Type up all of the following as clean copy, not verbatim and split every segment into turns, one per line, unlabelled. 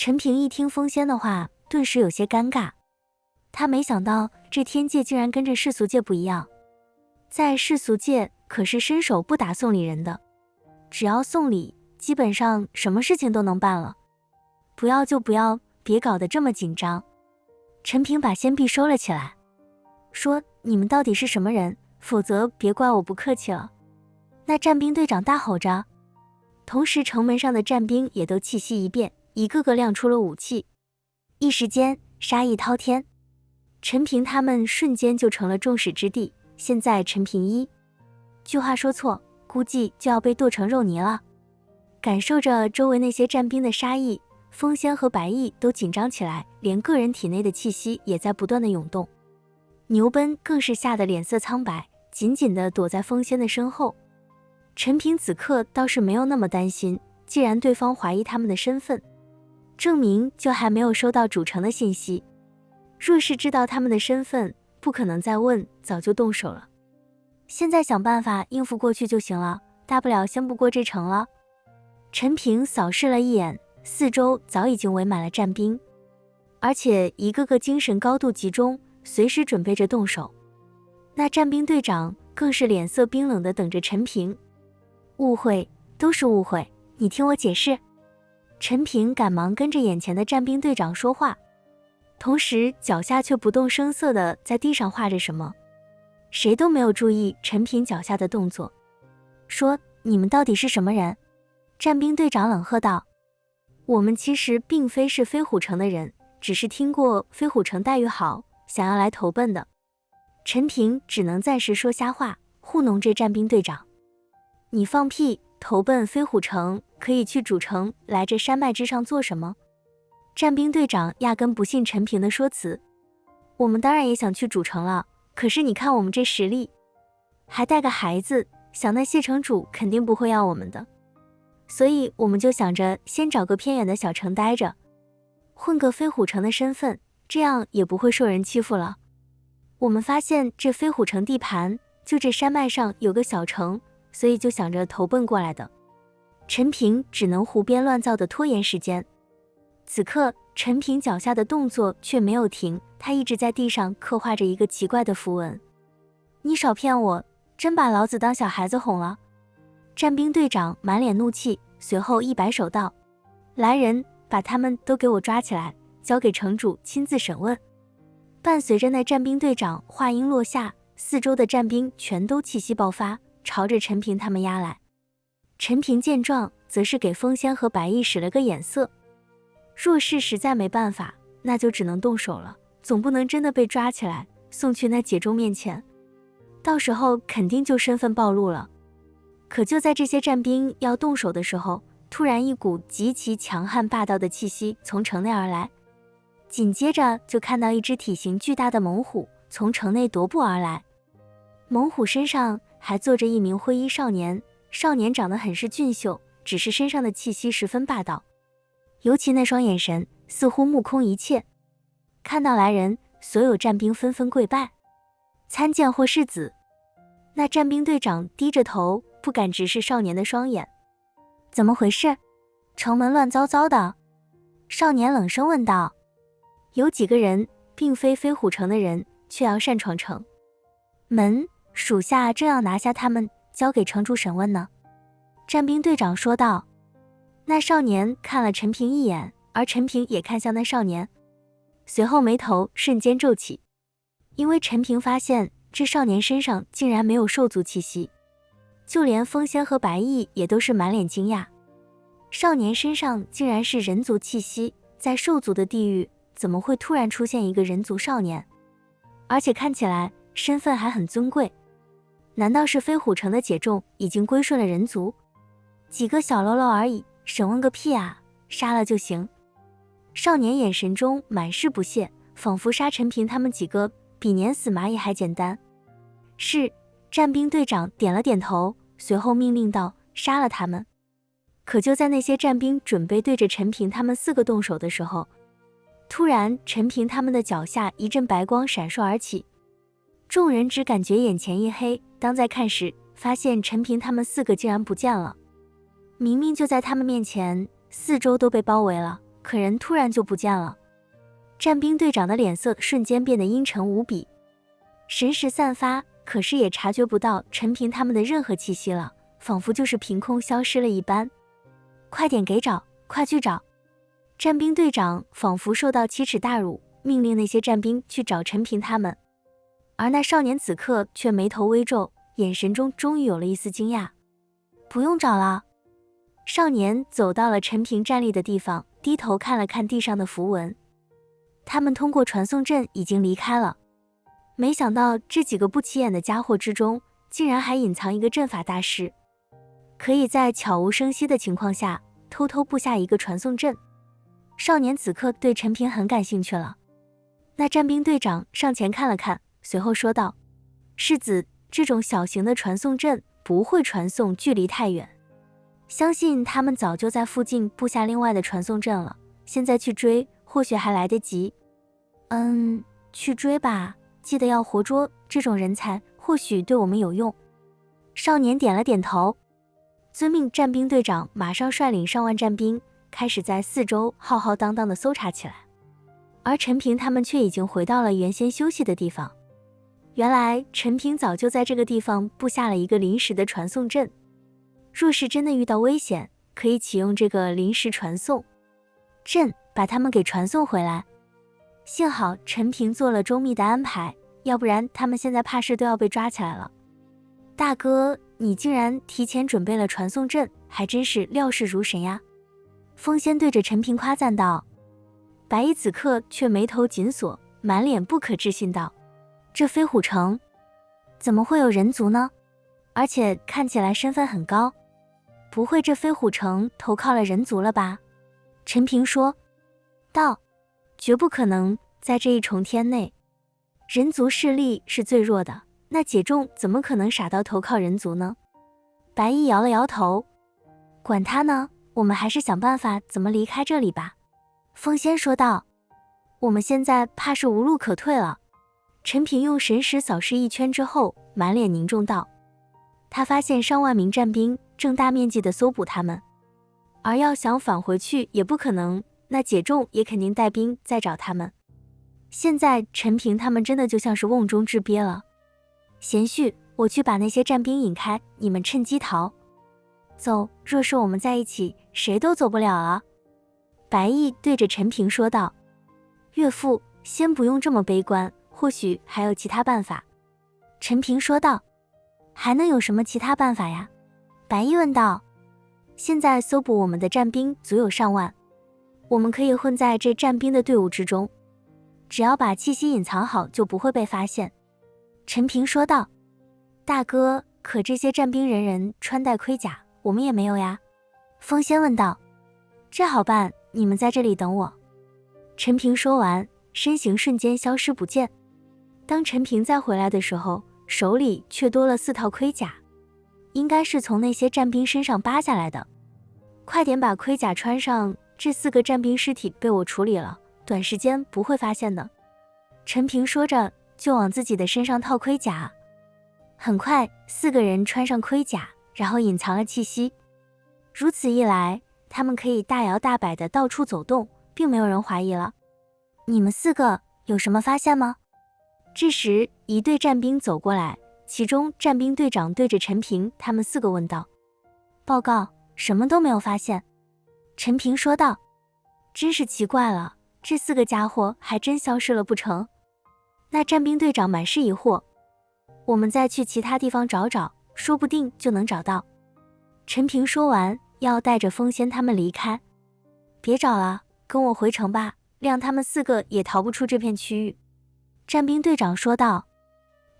陈平一听风仙的话，顿时有些尴尬。他没想到这天界竟然跟着世俗界不一样，在世俗界可是伸手不打送礼人的，只要送礼，基本上什么事情都能办了。不要就不要，别搞得这么紧张。陈平把仙币收了起来，说：“你们到底是什么人？否则别怪我不客气了。”那战兵队长大吼着，同时城门上的战兵也都气息一变，一个个亮出了武器，一时间杀意滔天。陈平他们瞬间就成了众矢之的。现在陈平一句话说错，估计就要被剁成肉泥了。感受着周围那些战兵的杀意，风仙和白翼都紧张起来，连个人体内的气息也在不断的涌动。牛奔更是吓得脸色苍白，紧紧地躲在风仙的身后。陈平此刻倒是没有那么担心，既然对方怀疑他们的身份，证明就还没有收到主城的信息。若是知道他们的身份，不可能再问，早就动手了。现在想办法应付过去就行了，大不了先不过这城了。陈平扫视了一眼，四周早已经围满了战兵，而且一个个精神高度集中，随时准备着动手。那战兵队长更是脸色冰冷地等着陈平。误会，都是误会，你听我解释。陈平赶忙跟着眼前的战兵队长说话，同时脚下却不动声色地在地上画着什么。谁都没有注意陈平脚下的动作。说：“你们到底是什么人？”战兵队长冷喝道：“我们其实并非是飞虎城的人，只是听过飞虎城待遇好，想要来投奔的。”陈平只能暂时说瞎话，糊弄这战兵队长。你放屁，投奔飞虎城可以去主城，来这山脉之上做什么？战兵队长压根不信陈平的说辞。我们当然也想去主城了，可是你看我们这实力，还带个孩子，想那谢城主肯定不会要我们的，所以我们就想着先找个偏远的小城待着，混个飞虎城的身份，这样也不会受人欺负了。我们发现这飞虎城地盘就这山脉上有个小城，所以就想着投奔过来的。陈平只能胡编乱造的拖延时间。此刻陈平脚下的动作却没有停，他一直在地上刻画着一个奇怪的符文。你少骗我，真把老子当小孩子哄了。战兵队长满脸怒气，随后一摆手道：“来人，把他们都给我抓起来，交给城主亲自审问。”伴随着那战兵队长话音落下，四周的战兵全都气息爆发，朝着陈平他们压来。陈平见状，则是给风仙和白翼使了个眼色。若是实在没办法，那就只能动手了，总不能真的被抓起来送去那解中面前，到时候肯定就身份暴露了。可就在这些战兵要动手的时候，突然一股极其强悍霸道的气息从城内而来，紧接着就看到一只体型巨大的猛虎从城内踱步而来。猛虎身上还坐着一名灰衣少年，少年长得很是俊秀，只是身上的气息十分霸道，尤其那双眼神似乎目空一切。看到来人，所有战兵纷纷跪拜，参见或世子。那战兵队长低着头，不敢直视少年的双眼。怎么回事？城门乱糟糟的。少年冷声问道。有几个人并非飞虎城的人，却要擅闯城门，属下正要拿下他们，交给城主审问呢。战兵队长说道。那少年看了陈平一眼，而陈平也看向那少年，随后眉头瞬间皱起，因为陈平发现这少年身上竟然没有兽族气息，就连风仙和白翼也都是满脸惊讶。少年身上竟然是人族气息，在兽族的地域怎么会突然出现一个人族少年？而且看起来身份还很尊贵，难道是飞虎城的解众已经归顺了人族？几个小喽啰而已，审问个屁啊，杀了就行。少年眼神中满是不屑，仿佛杀陈平他们几个比碾死蚂蚁还简单。是，战兵队长点了点头，随后命令道：杀了他们。可就在那些战兵准备对着陈平他们4个动手的时候，突然陈平他们的脚下一阵白光闪烁而起，众人只感觉眼前一黑，当再看时，发现陈平他们4个竟然不见了。明明就在他们面前，四周都被包围了，可人突然就不见了。战兵队长的脸色瞬间变得阴沉无比，神识散发，可是也察觉不到陈平他们的任何气息了，仿佛就是凭空消失了一般。快点给找，快去找！战兵队长仿佛受到奇耻大辱，命令那些战兵去找陈平他们。而那少年此刻却眉头微皱，眼神中终于有了一丝惊讶。不用找了。少年走到了陈平站立的地方，低头看了看地上的符文。他们通过传送阵已经离开了。没想到这几个不起眼的家伙之中，竟然还隐藏一个阵法大师，可以在悄无声息的情况下偷偷布下一个传送阵。少年此刻对陈平很感兴趣了。那战兵队长上前看了看，随后说道：世子，这种小型的传送阵不会传送距离太远，相信他们早就在附近布下另外的传送阵了，现在去追或许还来得及。去追吧，记得要活捉这种人才，或许对我们有用。少年点了点头。遵命，战兵队长马上率领上万战兵开始在四周浩浩荡荡地搜查起来，而陈平他们却已经回到了原先休息的地方。原来陈平早就在这个地方布下了一个临时的传送阵，若是真的遇到危险，可以启用这个临时传送阵把他们给传送回来。幸好陈平做了周密的安排，要不然他们现在怕是都要被抓起来了。大哥，你竟然提前准备了传送阵，还真是料事如神呀。风仙对着陈平夸赞道。白衣此刻却眉头紧锁，满脸不可置信道：这飞虎城怎么会有人族呢？而且看起来身份很高，不会这飞虎城投靠了人族了吧？陈平说道：绝不可能，在这一重天内，人族势力是最弱的，那解众怎么可能傻到投靠人族呢？白衣摇了摇头，管他呢，我们还是想办法怎么离开这里吧。风仙说道：我们现在怕是无路可退了。陈平用神识扫视一圈之后，满脸凝重道：他发现上万名战兵正大面积的搜捕他们，而要想返回去也不可能，那解众也肯定带兵在找他们。现在陈平他们真的就像是瓮中之鳖了。贤婿，我去把那些战兵引开，你们趁机逃。走，若是我们在一起，谁都走不了啊。白毅对着陈平说道。岳父，先不用这么悲观，或许还有其他办法。陈平说道。还能有什么其他办法呀？白毅问道。现在搜捕我们的战兵足有上万，我们可以混在这战兵的队伍之中，只要把气息隐藏好，就不会被发现。陈平说道。大哥，可这些战兵人人穿戴盔甲，我们也没有呀。风仙问道。这好办，你们在这里等我。陈平说完，身形瞬间消失不见。当陈平再回来的时候，手里却多了4套盔甲，应该是从那些战兵身上扒下来的。快点把盔甲穿上，这4个战兵尸体被我处理了，短时间不会发现的。陈平说着就往自己的身上套盔甲。很快4个人穿上盔甲，然后隐藏了气息。如此一来，他们可以大摇大摆地到处走动，并没有人怀疑了。你们4个有什么发现吗？这时一队战兵走过来，其中战兵队长对着陈平他们4个问道。报告，什么都没有发现。陈平说道。真是奇怪了，这4个家伙还真消失了不成？那战兵队长满是疑惑。我们再去其他地方找找，说不定就能找到。陈平说完，要带着风仙他们离开。别找了，跟我回城吧，让他们4个也逃不出这片区域。战兵队长说道。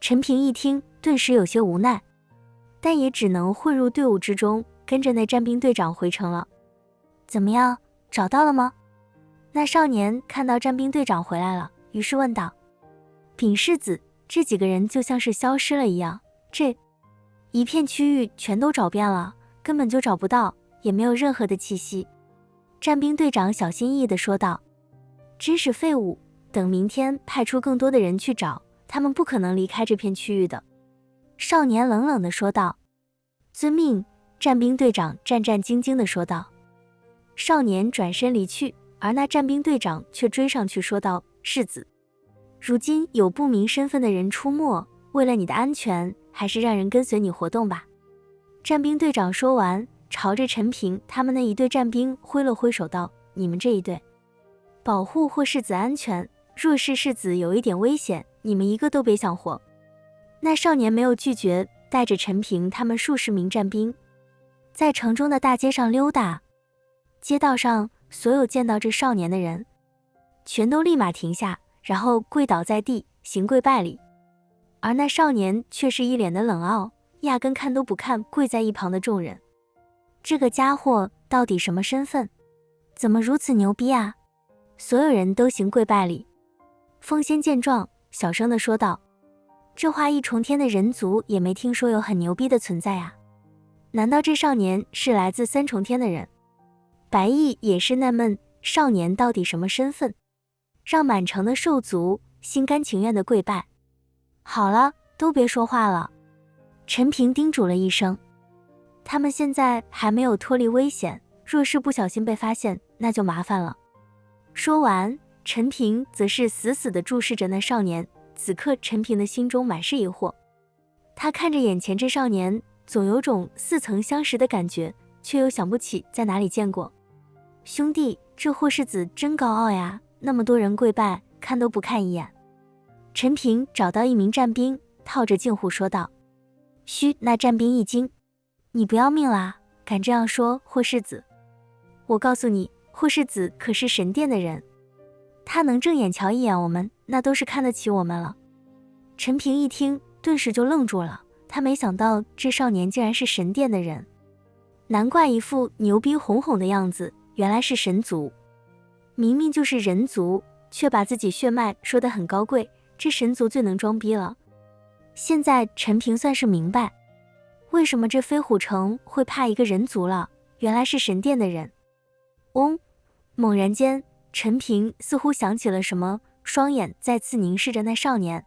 陈平一听，顿时有些无奈，但也只能混入队伍之中，跟着那战兵队长回城了。怎么样，找到了吗？那少年看到战兵队长回来了，于是问道。禀世子，这几个人就像是消失了一样，这一片区域全都找遍了，根本就找不到，也没有任何的气息。战兵队长小心翼翼地说道。真是废物，等明天派出更多的人去找，他们不可能离开这片区域的。少年冷冷地说道。遵命，战兵队长战战兢兢地说道。少年转身离去，而那战兵队长却追上去说道：“世子，如今有不明身份的人出没，为了你的安全，还是让人跟随你活动吧。”战兵队长说完，朝着陈平他们那一队战兵挥了挥手道：“你们这一队，保护霍世子安全，若是世子有一点危险，你们一个都别想活。”那少年没有拒绝，带着陈平他们数十名战兵，在城中的大街上溜达。街道上所有见到这少年的人，全都立马停下，然后跪倒在地，行跪拜礼。而那少年却是一脸的冷傲，压根看都不看跪在一旁的众人。这个家伙到底什么身份？怎么如此牛逼啊？所有人都行跪拜礼。风仙见状，小声地说道：“这话一重天的人族也没听说有很牛逼的存在啊！难道这少年是来自三重天的人？”白毅也是纳闷，少年到底什么身份，让满城的兽族心甘情愿的跪拜。好了，都别说话了。陈平叮嘱了一声，他们现在还没有脱离危险，若是不小心被发现，那就麻烦了。说完，陈平则是死死地注视着那少年。此刻陈平的心中满是疑惑，他看着眼前这少年，总有种似曾相识的感觉，却又想不起在哪里见过。兄弟，这霍世子真高傲呀，那么多人跪拜，看都不看一眼。陈平找到一名战兵，套着近乎说道。嘘，那战兵一惊，你不要命啦？敢这样说霍世子？我告诉你，霍世子可是神殿的人，他能正眼瞧一眼我们，那都是看得起我们了。陈平一听，顿时就愣住了，他没想到这少年竟然是神殿的人，难怪一副牛逼哄哄的样子，原来是神族。明明就是人族，却把自己血脉说得很高贵，这神族最能装逼了。现在陈平算是明白，为什么这飞虎城会怕一个人族了，原来是神殿的人。嗡！猛然间，陈平似乎想起了什么，双眼再次凝视着那少年。